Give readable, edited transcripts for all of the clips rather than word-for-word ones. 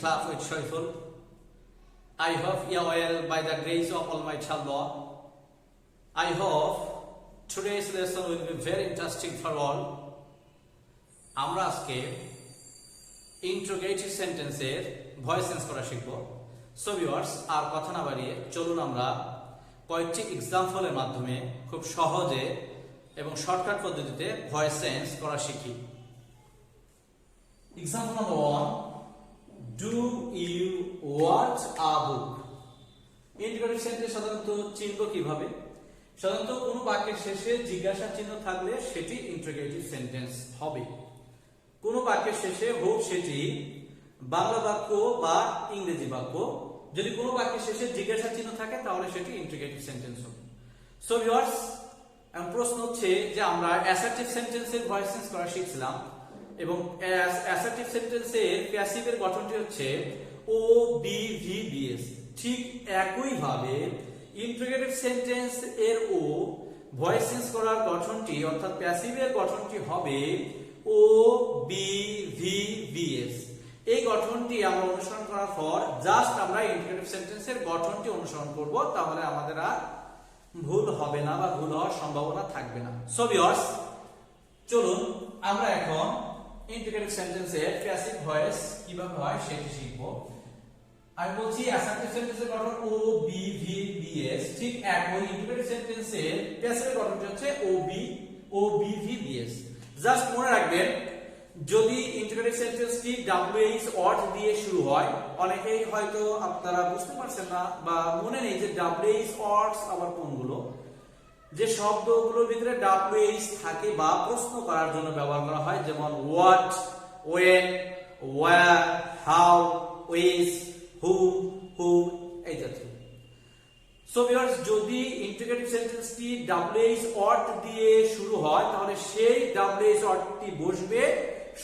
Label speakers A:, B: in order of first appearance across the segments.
A: clap with joyful. I hope you are well by the grace of Almighty Allah. I hope today's lesson will be very interesting for all. আমরা আজকে interrogative সেন্টেন্সের voice change করা শিখব। So viewers, আর কথা না বাড়িয়ে চলুন আমরা কয়েকটি এক্সাম্পলের মাধ্যমে খুব সহজে এবং শর্টকাট পদ্ধতিতে ভয়েস চেঞ্জ করা শিখি। Example number 1, do you watch a book? Interrogative sentence সাধারণত চিনব কিভাবে? সাধারণত কোনো বাক্যের শেষে জিজ্ঞাসা চিহ্ন থাকলে সেটি ইন্ট্রোগেটিভ সেন্টেন্স হবে। কোনো বাক্যের শেষে হোক সেটি বাংলা বাক্য বা ইংরেজি বাক্য, যদি কোনো বাক্যের শেষে জিজ্ঞাসা চিহ্ন থাকে তাহলে সেটি ইন্ট্রোগেটিভ সেন্টেন্স হবে। সো ভিউয়ার্স, প্রশ্ন হচ্ছে যে আমরা অ্যাসার্টিভ সেন্টেন্সের ভয়েস চেঞ্জ করা শিখছিলাম এবং অ্যাসার্টিভ সেন্টেন্সের প্যাসিভের গঠনটি হচ্ছে O B V B S. ঠিক একই ভাবে ইন্ট্রোগেটিভ সেন্টেন্স এর ও ভয়েস চেঞ্জ করার গঠনটি অর্থাৎ প্যাসিভের গঠনটি হবে ও বি ভি বি এস। এই গঠনটি আমরা অনুসরণ করার পর জাস্ট আমরা ইন্ট্রোগেটিভ সেন্টেন্সের গঠনটি অনুসরণ করব, তাহলে আমাদের আর ভুল হবে না বা ভুল হওয়ার সম্ভাবনা থাকবে না। সো ভিউয়ার্স, চলুন আমরা এখন ইন্ট্রোগেটিভ সেন্টেন্সের প্যাসিভ ভয়েস কিভাবে হয় সেটি শিখব। আমি বলছি অ্যাসার্টিভ সেন্টেন্সের গঠন O B V B S, ঠিক একই ইন্ট্রোগেটিভ সেন্টেন্সের প্যাসিভের গঠনটি হচ্ছে O B V B S. Just মনে রাখবেন, যদি ইন্ট্রোগেটিভ সেন্টেন্সটি ডাব্লিউএইচ অর্থ দিয়ে শুরু হয়, অনেকেই হয়তো আপনারা বুঝতে পারছেন না বা মনে নেই যে ডাব্লিউএইচ অর্থ আবার কোনগুলো। যে শব্দগুলোর ভিতরে ডাব্লিউএইচ থাকে বা প্রশ্ন করার জন্য ব্যবহার করা হয়, যেমন what, when, where, how, which, who, এই জাতীয়। সো ভিউয়ার্স, যদি ইন্ট্রোগেটিভ সেন্টেন্সটি ডাব্লিউএইচ অর্থ দিয়ে শুরু হয় তাহলে সেই ডাব্লিউএইচ অর্থটি বসবে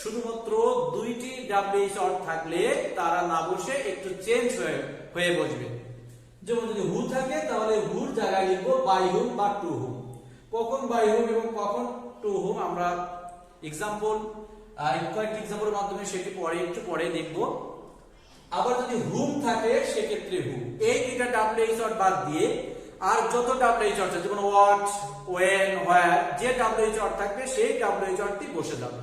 A: শুধুমাত্র দুইটি ডাব্লিউএইচ অর্থ থাকলে তারা না বসে একটু চেঞ্জ হয়ে বসবে। যেমন যদি হু থাকে তাহলে হুর জায়গায় লিখবো বাই হুম বা টু হুম। কখন বাই হুম এবং কখন টু হুম আমরা কয়েকটি এক্সাম্পলের মাধ্যমে সেটি একটু পরে দেখবো। আবার যদি হুম থাকে সেক্ষেত্রে হু। এই দুইটা ডাব্লিউএইচ অর্থ বাদ দিয়ে আর যত ডাব্লিউএইচ অর্থ, যেমন হোয়াট, ওয়েন, হোয়ার, যে ডাব্লিউএইচ অর্থ থাকবে সেই ডাব্লিউএইচ অর্থটি বসে যাবে।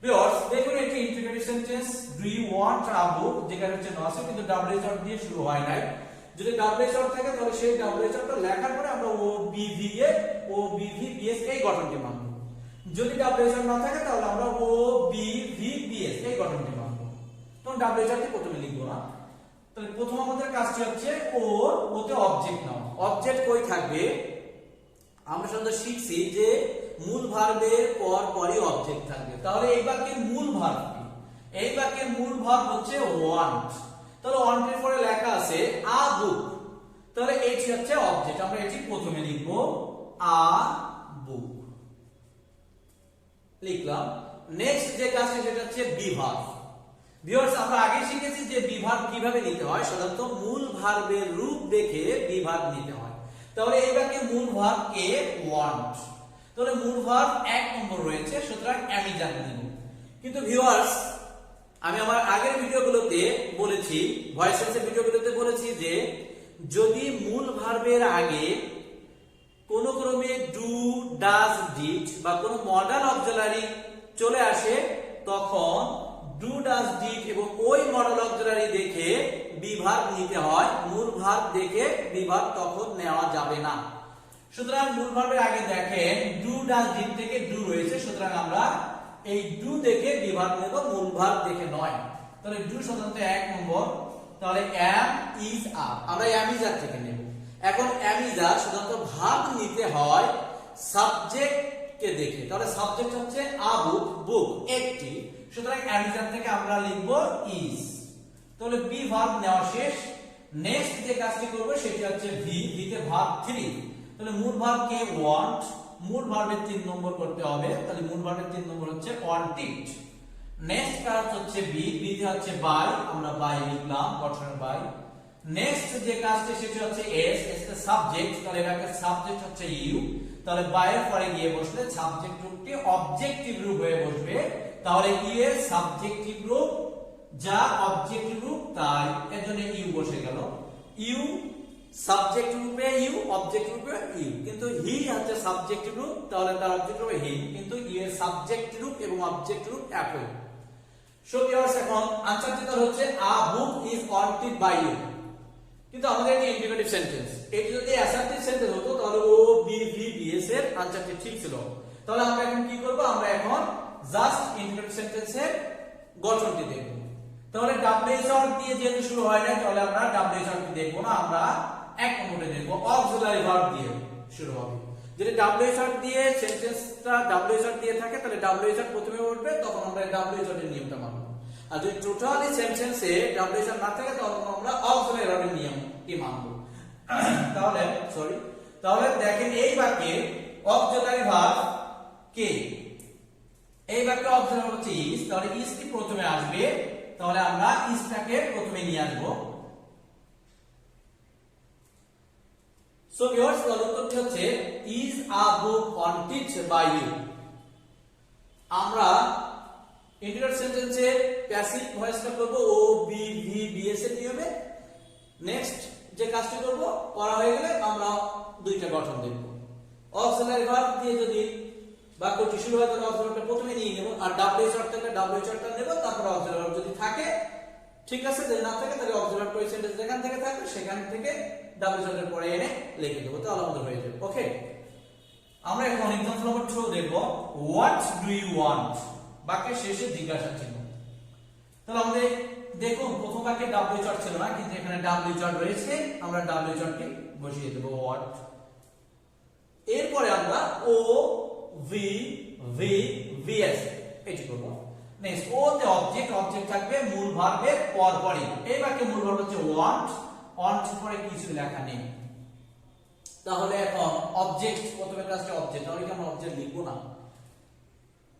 A: ভিউয়ার্স, দেখুন এটি interrogative sentence do you want a book, যেখানে হচ্ছে নসে কিন্তু ডাব্লিউএইচ অর্থ দিয়ে শুরু হয় নাই। যদি ডাব্লিউএইচ অর্থ থাকে তাহলে সেই ডাব্লিউএইচ অর্থ লেখার পরে আমরা ও বি ভি বি এস এই গঠনটি মানব। যদি ডাব্লিউএইচ অর্থ না থাকে তাহলে আমরা ও বি ভি বি এস এই গঠনটি মানব। তখন ডাব্লিউএইচ অর্থটি প্রথমে লিখবো না। তাহলে প্রথম আমাদের কাজটি হচ্ছে ওতে অবজেক্ট নাও। অবজেক্ট কই থাকবে? আমরা সাধারণত শিখছি যে মূল ভার্বের পরই অবজেক্ট থাকবে। তাহলে এই বাক্যের মূল ভার্ব কি? এই বাক্যের মূল ভার্ব হচ্ছে ওয়ান্ট। তাহলে ওয়ান্ট এর পরে লেখা আছে আ বুক, তাহলে এটি হচ্ছে অবজেক্ট। আমরা এটি প্রথমে লিখব আ বুক, লিখলাম। নেক্সট যে কাজটি সেটা হচ্ছে বি ভার্ব। ভিউয়ার্স, আমরা আগে শিখেছি যে বি ভার্ব কিভাবে নিতে হয়। সাধারণত মূল ভার্বের রূপ দেখে বি ভার্ব নিতে হয়। তাহলে এই বাক্যে মূল ভার্ব কে? ওয়ান্ট। তাহলে মূল ভার্ব 1 নম্বর রয়েছে, সুতরাং আমি জানি নিব। কিন্তু ভিউয়ার্স, আমি আমার আগের ভিডিওগুলোতে বলেছি, ভয়েস চেঞ্জের ভিডিওগুলোতে বলেছি যে যদি মূল ভার্বের আগে কোন ক্রমে ডু, ডাজ, ডিড বা কোনো মডাল অক্সিলারি চলে আসে তখন ডু, ডাজ, ডিড এবং ওই মডাল অক্সিলারি দেখে বি ভার্ব নিতে হয়। মূল ভার্ব দেখে বি ভার্ব তখন নেওয়া যাবে না। সুতরাং মূল ভার্বের আগে দেখেন ডু, ডাজ, ডিড থেকে ডু রয়েছে, সুতরাং আমরা এই ডু দেখে বি ভার্ব নেব, মূল ভার্ব দেখে নয়। তাহলে ডু সাধারণত 1 নম্বর। তাহলে অ্যাম, ইজ, আর আমরা অ্যাম ইজ আর থেকে নেব। এখন অ্যাম ইজ আর সাধারণত ভার্ব নিতে হয় সাবজেক্ট কে দেখে। তাহলে সাবজেক্ট হচ্ছে আ বুক, বুক একটি, সুতরাং অ্যাম ইজ আর থেকে আমরা লিখব ইজ। তাহলে বি ভার্ব নেওয়া শেষ। নেক্সট যে কাজটি করব সেটি হচ্ছে ভি, ভিতে ভার্ব 3। তাহলে মূল ভার্ব কে? ওয়ান্ট। মূল ভার্বের 3 নম্বর করতে হবে। তাহলে মূল ভার্বের 3 নম্বর হচ্ছে ওয়ান্টেড। নেক্সট কাজ হচ্ছে বি, বিতে হচ্ছে বাই, আমরা বাই লিখলাম, গঠন বাই। নেক্সট যে কাজটি সেটি হচ্ছে এস, এস এর সাবজেক্ট। তাহলে এটাকে সাবজেক্ট হচ্ছে ইউ। তাহলে বাই এর পরে গিয়ে বসলে সাবজেক্ট রূপটি অবজেক্টিভ রূপ হয়ে বসবে। তাহলে ই এর সাবজেক্টিভ রূপ যা অবজেক্ট রূপ তাই, এর জন্য ইউ বসে গেল। ইউ সাবজেক্ট রূপে ইউ, অবজেক্ট রূপে ইউ, কিন্তু হি হচ্ছে সাবজেক্ট রূপ, তাহলে তার অবজেক্ট রূপে হি, কিন্তু ইউ এর সাবজেক্ট রূপ এবং অবজেক্ট রূপ একই। সো ভিউয়ার্স, এখন আনসারটি হচ্ছে a book is wanted by you, কিন্তু আমাদের এটি ইন্টিগ্রেটিভ সেন্টেন্স। এটি যদি অ্যাসার্টিভ সেন্টেন্স হতো তাহলে ও বি ভি বি এস এর আনসারটি ঠিক ছিল। তাহলে আমরা এখন কি করব, আমরা এখন জাস্ট ইন্টিগ্রেটিভ সেন্টেন্সের গঠনটি দেখব। তাহলে ডাব্লিউএইচআর দিয়ে যেহেতু শুরু হয় না, তাহলে আমরা ডাব্লিউএইচআর টি দেখব না, আমরা এক নম্বরে দেখব অক্সিলারি ভার্ব দিয়ে শুরু হবে। যদি ডাব্লিউএইচআর দিয়ে সেন্টেন্সটা ডাব্লিউএইচআর দিয়ে থাকে তাহলে ডাব্লিউএইচআর প্রথমে উঠবে, তখন আমরা ডাব্লিউএইচআর এর নিয়মটা মানব। আর যদি টোটালি সেন্টেন্সে ডাব্লিউএইচআর না থাকে তখন আমরা অক্সিলারি ভার্বের নিয়মটি মানব। তাহলে দেখেন এই বাক্যে অক্সিলারি ভার্ব কে, এই বাক্যে অক্সিলারি ভার্ব হচ্ছে ইজ, তাহলে ইজ কি প্রথমে আসবে, তাহলে আমরা ইজটাকে প্রথমে নিয়ে আসব। সো ভিউয়ার্স, উত্তরটি হচ্ছে is a book wanted by you. আমরা ইন্টিগ্রেটিভ সেন্টেন্সে প্যাসিভ ভয়েসটা করব O B V B S এর নিয়মে। নেক্সট যে কাজটি করব, করা হয়ে গেলে আমরা দুইটা গঠন দেখব। অক্সিলারি ভার্ব দিয়ে যদি বাক্যটি শুরু হয় তাহলে অক্সিলারি ভার্বটা প্রথমে নিয়ে নেব, আর ডাব্লিউএইচআর থাকলে ডাব্লিউএইচআরটা নেব, তারপর অক্সিলারি ভার্ব যদি থাকে ঠিক আছে, যদি না থাকে তাহলে অক্সিলারি ভার্ব সেন্টেন্স যেখান থেকে থাকবে সেখান থেকে ডাব্লিউএইচআর এর পরে এনে লিখে দেব, তাহলে আমাদের হয়ে যাবে। ওকে, আমরা এখন এক্সাম্পল নম্বর 2 দেখব। হোয়াট ডু ইউ ওয়ান্ট, বাক্যের শেষে জিজ্ঞাসা চিহ্ন। তাহলে আমাদের দেখুন প্রথম বাক্যে ডাব্লিউএইচআর ছিল না, কিন্তু এখানে ডাব্লিউএইচআর রয়েছে, আমরা ডাব্লিউএইচআর টি বসিয়ে দেব হোয়াট। এরপরে আমরা ও ভি ভি ভি এস এটি করব। নেক্সট ও তে অবজেক্ট, অবজেক্ট থাকবে মূল ভার্বের পরপরই। এই বাক্যে মূল ভার্ব হচ্ছে ওয়ান্ট, ওয়ান্ট পরে কিছু লেখা নেই। তাহলে এখন অবজেক্ট, প্রথমে কাজটা অবজেক্ট, তাহলে কি আমরা অবজেক্ট লিখব না।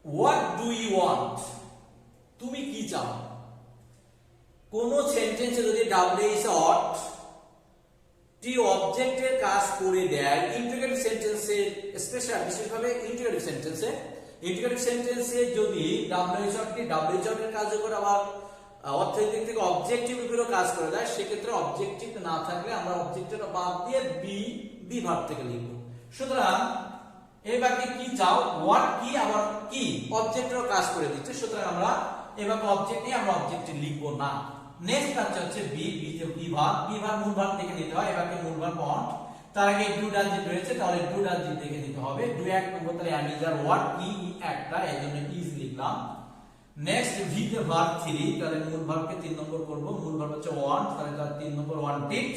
A: হোয়াট ডু ইউ ওয়ান্ট, তুমি কি চাও। কোন সেন্টেন্সে যদি ডাব্লিউএইচআর টি অবজেক্টের কাজ করে দেয়, ইন্টিগ্রেটিভ সেন্টেন্সে স্পেশাল বিশেষভাবে ইন্টিগ্রেটিভ সেন্টেন্সে যদি ডাব্লিউএইচআর টি ডাব্লিউএইচআর এর কাজ করে আবার অর্থের দিক থেকে অবজেক্টিভ উপরেও কাজ করে দেয়, সেক্ষেত্রে অবজেক্টিভ না থাকলে আমরা অবজেক্টটা বাদ দিয়ে বি ভার্ব থেকে লিখব। সুতরাং এই বাক্যে কি চাও, হোয়াট কি আবার কি অবজেক্টেরও কাজ করে দিচ্ছে, সুতরাং আমরা এই বাক্যে অবজেক্ট নিয়ে আমরা অবজেক্ট লিখব না। নেক্সট কাজটা হচ্ছে বি ভার্ব মূল ভার্ব দেখে নিতে হয়। এই বাক্যে মূল ভার্ব ওয়ান্ট, তার আগে ডু ডাজ ডিড রয়েছে, তাহলে ডু ডাজ ডিড দেখে নিতে হবে। ডু এক নম্বর, তাহলে আমি যার হোয়াট কি একটা, এজন্য ইজ লিখলাম। নেক্সট ভি তে ভার্ব 3, তাহলে মূল ভার্বকে 3 নম্বর করব, মূল ভার্ব হচ্ছে ওয়ান্ট, তাহলে তার 3 নম্বর ওয়ান্টেড।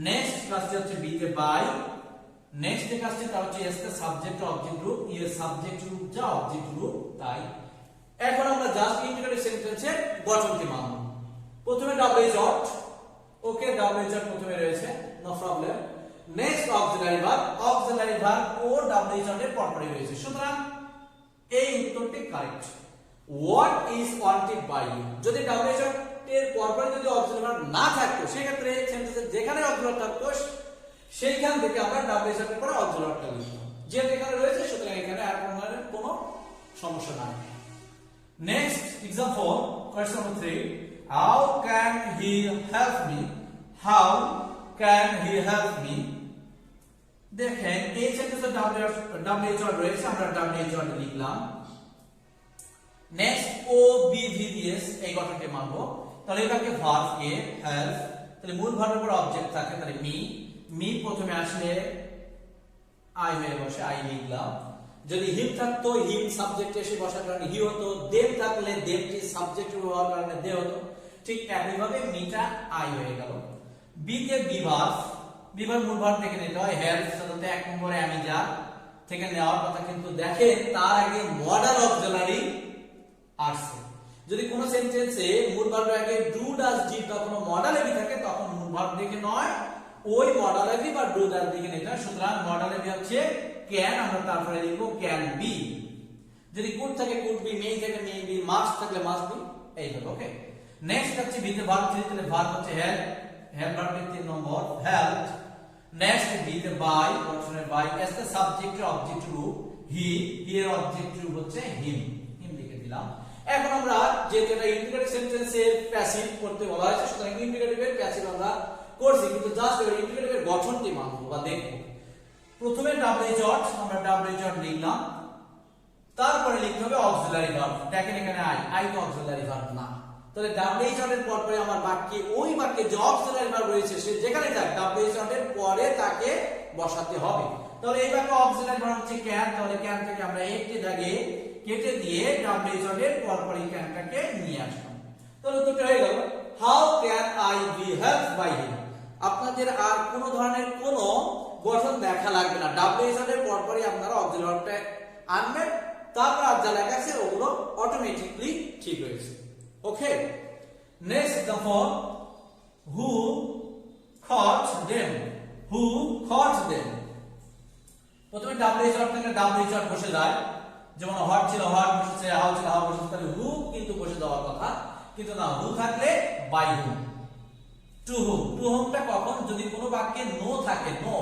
A: নেক্সট কাজটি হচ্ছে বি তে বাই। নেক্সট যে কাজটি তা হচ্ছে এস তে সাবজেক্ট অবজেক্ট গ্রুপ, ই এর সাবজেক্ট গ্রুপ যা অবজেক্ট গ্রুপ তাই। এখন আমরা জাস্ট ইন্টিগ্রেটিভ সেন্টেন্সের গঠনটি মানব। প্রথমে ডাব্লিউএইচআর, ওকে ডাব্লিউএইচআর প্রথমে রয়েছে, no problem. Next auxiliary verb ও ডাব্লিউএইচআর এর পরপরই রয়েছে, সুতরাং এই উত্তরটি correct. What is wanted by you, যদি ডাব্লিউএইচআর এর পরপরই যদি অক্সিলারি ভার্ব না থাকতো, সেক্ষেত্রে সেন্টেন্সে যেখানে অক্সিলারি থাকতো সেইখান থেকে আমরা ডাব্লিউএইচআর এর পরে অক্সিলারিটা লিখব। যেহেতু এখানে রয়েছে সুতরাং এখানে আর কোনো সমস্যা নাই। Next example question number 3, how can he help me, how can he help me. দেখেন এই সেন্টেন্সে ডাব্লিউএইচআর রয়েছে, আমরা ডাব্লিউএইচআর লিখলাম। নেক্সট ও বি ভি বি এস এই গঠনটি মানব। তাহলে এটাকে ভার্ব কে হেল্প, তাহলে মূল ভার্বের পর অবজেক্ট থাকে, তাহলে মি প্রথমে আসলে আই হয়ে বসে, আই লিখলাম। যদি হিম থাকতো হিম সাবজেক্ট এসে বসার কারণে হি হতো, দেম থাকলে দেমটি সাবজেক্ট হওয়ার কারণে দে হতো, ঠিক একইভাবে মিটা আই হয়ে গেল। বি তে বিভার্ব মূল ভার্ব থেকে নিতে হয়, হেল্প সাধারণত এক নম্বরে আমি যা থেকে নেওয়ার কথা, কিন্তু দেখেন তার আগে মডাল অক্সিলারি আসছে। যদি কোন সেন্টেন্সে মূল ভার্বের আগে ডু ডাজ ডিড বা কোনো মডাল এবি থাকে, তখন মূল ভার্ব দেখে নয় ওই মডাল এবি বা ডু ডাজ দেখে নিতে হয়। সুতরাং মডাল এবি হচ্ছে ক্যান, আমরা তারপরে লিখব ক্যান বি। যদি কুড থাকে কুড বি, মে থাকে মে বি, মাস্ট থাকলে মাস্ট বি, এইভাবে। ওকে, নেক্সট হচ্ছে বি তে ভার্ব 3, তাহলে ভার্ব হচ্ছে হেল্প, হেল্প ভার্বের 3 নম্বর হেল্প। নেক্সট বি তে বাই, অপশনে বাই, এস তে সাবজেক্ট অবজেক্ট রূপ হি, হি এর অবজেক্ট রূপ হচ্ছে হিম লিখে দিলাম। এখন আমরা যেহেতু এটা ইন্টিগ্রেটিভ সেন্টেন্সের প্যাসিভ করতে বলা হয়েছে, সুতরাং ইন্টিগ্রেটিভের প্যাসিভ আমরা করছি, কিন্তু জাস্ট এর ইন্টিগ্রেটিভের গঠনটি মানবো বা দেখবো। প্রথমে WH আমরা WH লিখলাম, তারপরে লিখতে হবে অক্সিলারি ভার্ব। দেখেন এখানে আই তো অক্সিলারি ভার্ব না, তাহলে WH এর পরে আমার বাক্যে ওই বাক্যে যে অক্সিলারি ভার্ব রয়েছে সে যেখানে থাক WH এর পরে তাকে বসাতে হবে। তাহলে এই বাক্যে অক্সিলারি ভার্ব হচ্ছে ক্যান, তাহলে ক্যান থেকে আমরা একটি দাগে কেটে দিয়ে WH এর পরপরই ক্যানটাকে নিয়ে আসলাম। তাহলে উত্তরটা হয়ে গেল how can I be helped by him. আপনাদের আর কোনো ধরনের কোনো গঠন দেখা লাগবে না, WH এর পরপরই আপনারা অক্সিলারি ভার্বটা আনবেন, তারপর আর যা লেখা আছে ওগুলো অটোমেটিকলি ঠিক হয়েছে। Okay, next example, who caught them, who caught them। প্রথমে WH থেকে WH বসে যায়, যেমন হোয়াট ছিল হোয়াট বসেছে, হাউ ছিল হাউ বসেছে, তাহলে হু কিন্তু বসে যাওয়ার কথা, কিন্তু না, হু থাকলে by whom. To whom, to হুমটা কখন, যদি কোনো বাক্যে নো থাকে, নো,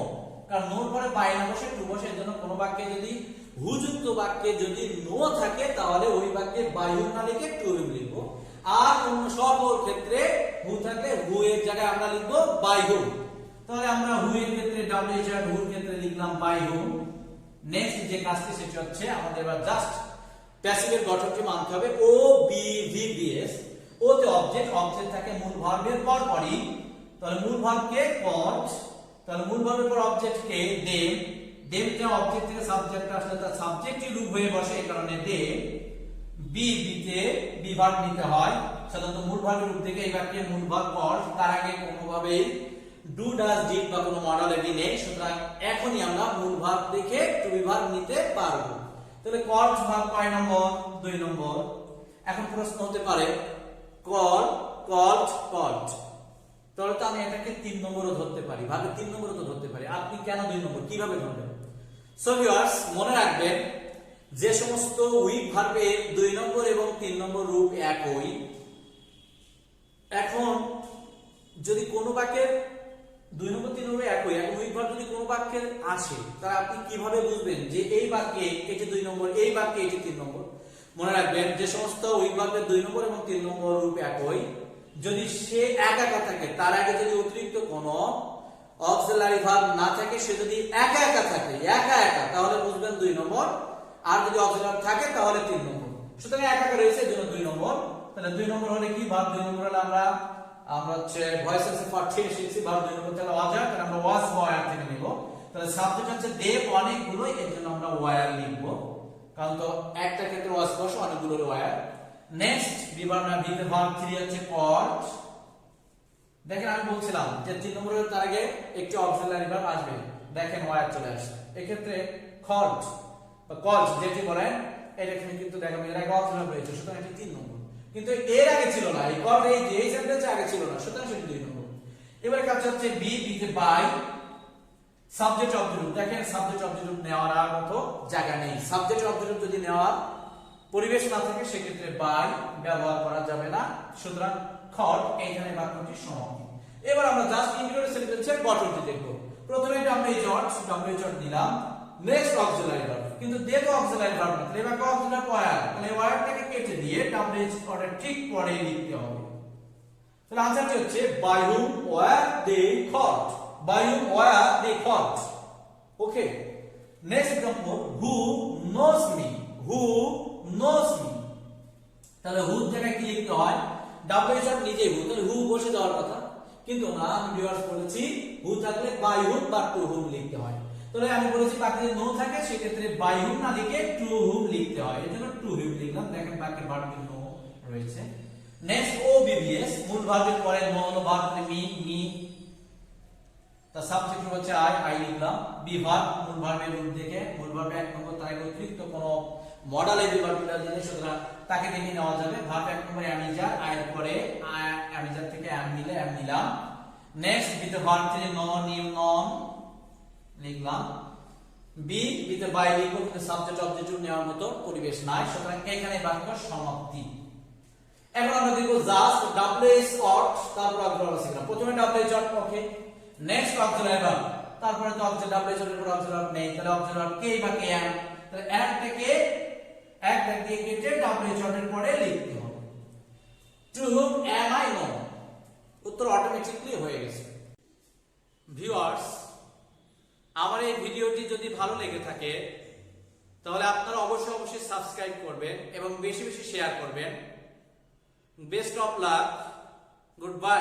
A: কারণ নোর পরে বাই না বসে টু বসে, এর জন্য কোনো বাক্যে যদি হু যুক্ত বাক্যে যদি নো থাকে তাহলে ওই বাক্যে বাই হুম না লিখে টু হুম লিখবো, আর অন্য সব ক্ষেত্রে হু থাকলে হু এর জায়গায় আমরা লিখবো বাই হুম। তাহলে আমরা হু এর ক্ষেত্রে WH, হুর ক্ষেত্রে লিখলাম বাই হুম। নেক্সট যে কাজটি সেটা হচ্ছে আমাদের এবার জাস্ট প্যাসিভের গঠনটি মানতে হবে, ও বি ভি বি এস। ও তে অবজেক্ট, অবজেক্ট থাকে মূল ভার্বের পরপরই, তাহলে মূল ভার্বকে caught, তাহলে মূল ভার্বের পর অবজেক্ট কে them, them তে অবজেক্ট থেকে সাবজেক্ট আসলে তার সাবজেক্টই রূপ হয়ে বসে, এই কারণে them। বি তে বি ভার্ব নিতে হয়, সাধারণত মূল ভার্বের রূপ থেকে এই বাক্যে মূল ভার্ব caught, তার আগে কোনোভাবেই ডু ডাজ ডিড বা কোনো মডেল এডি নেই, সুতরাং এখনই আমরা মূল ভার্ব দেখে টু বি ভার্ব নিতে পারবো। তাহলে caught ভার্ব কয় নম্বর, 2 নম্বর। এখন প্রশ্ন হতে পারে caught, caught, caught, তাহলে তো আমি এটাকে 3 নম্বরও ধরতে পারি, ভাবে 3 নম্বরও তো ধরতে পারি, আপনি কেন 2 নম্বর কিভাবে ধরবেন? সো ভিউয়ার্স, মনে রাখবেন যে সমস্ত উইক ভার্বের 2 নম্বর এবং 3 নম্বর রূপ একই, এখন যদি কোনো বাক্যের 2 নম্বর 3 নম্বর একই, এখন উইক ভার্ব যদি কোনো বাক্যের আসে, তাহলে আপনি কিভাবে বুঝবেন যে এই বাক্যে এটি 2 নম্বর, এই বাক্যে এটি 3 নম্বর? মনে রাখবেন যে সমস্ত উইক ভার্বের 2 নম্বর এবং 3 নম্বর রূপ একই, যদি সে একা একা থাকে, তার আগে যদি অতিরিক্ত কোনো অক্সিলারি ভার্ব না থাকে, সে যদি একা একা থাকে, একা একা, তাহলে বুঝবেন 2 নম্বর, আর যদি অক্সিলারি থাকে তাহলে 3 নম্বর। সুতরাং একা একা রয়েছে এজন্য 2 নম্বর। তাহলে 2 নম্বর হলে কি ভার্ব? 2 নম্বর হলে আমরা হচ্ছে ভয়েসেস এর পার্ট থেকে শিখছি ভার্ব 2 নম্বর তাহলে ওয়াজ, কারণ আমরা ওয়াজ ওয়্যার থেকে নিব। তাহলে সাবজেক্ট হচ্ছে দে, অনেকগুলো, এর জন্য আমরা ওয়্যার লিখব, কারণ তো একটা ক্ষেত্রে ওয়াজ বসে অনেকগুলো ওয়্যার। নেক্সট বিবরণ ভিতে ভার্ব 3 হচ্ছে caught। দেখেন আমি বলছিলাম যে 3 নম্বরের তার আগে একটি অক্সিলারি ভার্ব আসবে, দেখেন ওয়্যার চলে আসে, এই ক্ষেত্রে caught বা caught যেটি বলেন, এটা কিন্তু দেখেন এর আগে অক্সিলারি রয়েছে, সুতরাং এটি 3 নম্বর, কিন্তু এর আগে ছিল না, এই caught এই সেন্টেন্সে আগে ছিল না, সুতরাং সেটি 2 নম্বর। এবারে কাজ হচ্ছে বি তে বাই, সাবজেক্ট অবজেক্ট, দেখেন সাবজেক্ট অবজেক্ট নেওয়ার আর মতো জায়গা নেই, সাবজেক্ট অবজেক্ট যদি নেওয়ার পরিবেশ না থাকে সেক্ষেত্রে বাই ব্যবহার করা যাবে না, সুতরাং caught এইখানে বাক্যটি সমাপ্তি। এবার আমরা জাস্ট ইন্টিগ্রেটেড সেন্টেন্সের গঠনটি দেখব। প্রথমে WH দিলাম, নেক্সট অক্সিলারি ভার্ব, কিন্তু দে তো অক্সিলারি ভার্ব না, তাহলে এবার অক্সিলারি ওয়্যার, তাহলে ওয়্যারটাকে কেটে দিয়ে WH পরে ঠিক পরে লিখতে হবে। তাহলে आंसरটি হচ্ছে by whom were they caught, by whom were they caught। Okay, next example, who knows me, who knows me। তাহলে who জায়গায় কি লিখতে হয়? WH নিজেই who, তাহলে who বসে যাওয়ার কথা, কিন্তু না, আমি ভিউয়ার্স বলেছি who থাকলে by whom বা to whom লিখতে হয়। তাহলে আমি বলেছি বাক্যে যদি নো থাকে সেক্ষেত্রে by whom না লিখে to whom লিখতে হয়, এজন্য to whom লিখলাম, দেখেন বাক্যের ভার্বটি নো রয়েছে। নেক্সট OBBS, মূল ভার্বের পরে নো হলো ভার্ব মি, তা সাবজেক্ট হচ্ছে আই লিখলাম। বি ভার্ব মূল ভার্বের রূপ দেখে, মূল ভার্বে 1 নম্বর, তার অতিরিক্ত কোনো মডেল এই ভার্বটা দিলে সুতরাং তাকে দেখে নেওয়া যাবে। ভার্ব 1 নম্বরে অ্যামিজার, আয়ের পরে অ্যামিজার থেকে অ্যাম নিলে অ্যাম নিলাম। নেক্সট বিতে ভার্ব 3 নন, নিউ, নন লিখলাম। বি বিতে বাই লিখব, কিন্তু সাবজেক্ট অবজেক্ট নেওয়ার মতো পরিবেশ নাই, সুতরাং এখানে বাক্য সমাপ্তি। এখন আমরা দেখব জাস্ট WH ought, তারপর অক্সিলারি শিখলাম। প্রথমে WH ought, ওকে, নেক্সট অক্সিলারি ভার্ব, তারপরে তো WH ought এর পর অক্সিলারি নেই, তাহলে অক্সিলারি কে বা কে এম, তাহলে এম থেকে এক দাগ দিয়ে কেটে WH এর পরে লিখতে হবে। To whom am I known? উত্তর অটোমেটিক্যালি হয়ে গেছে। ভিউয়ার্স, আমার এই ভিডিওটি যদি ভালো লেগে থাকে তাহলে আপনারা অবশ্যই সাবস্ক্রাইব করবেন এবং বেশি বেশি শেয়ার করবেন। Best of luck, good bye.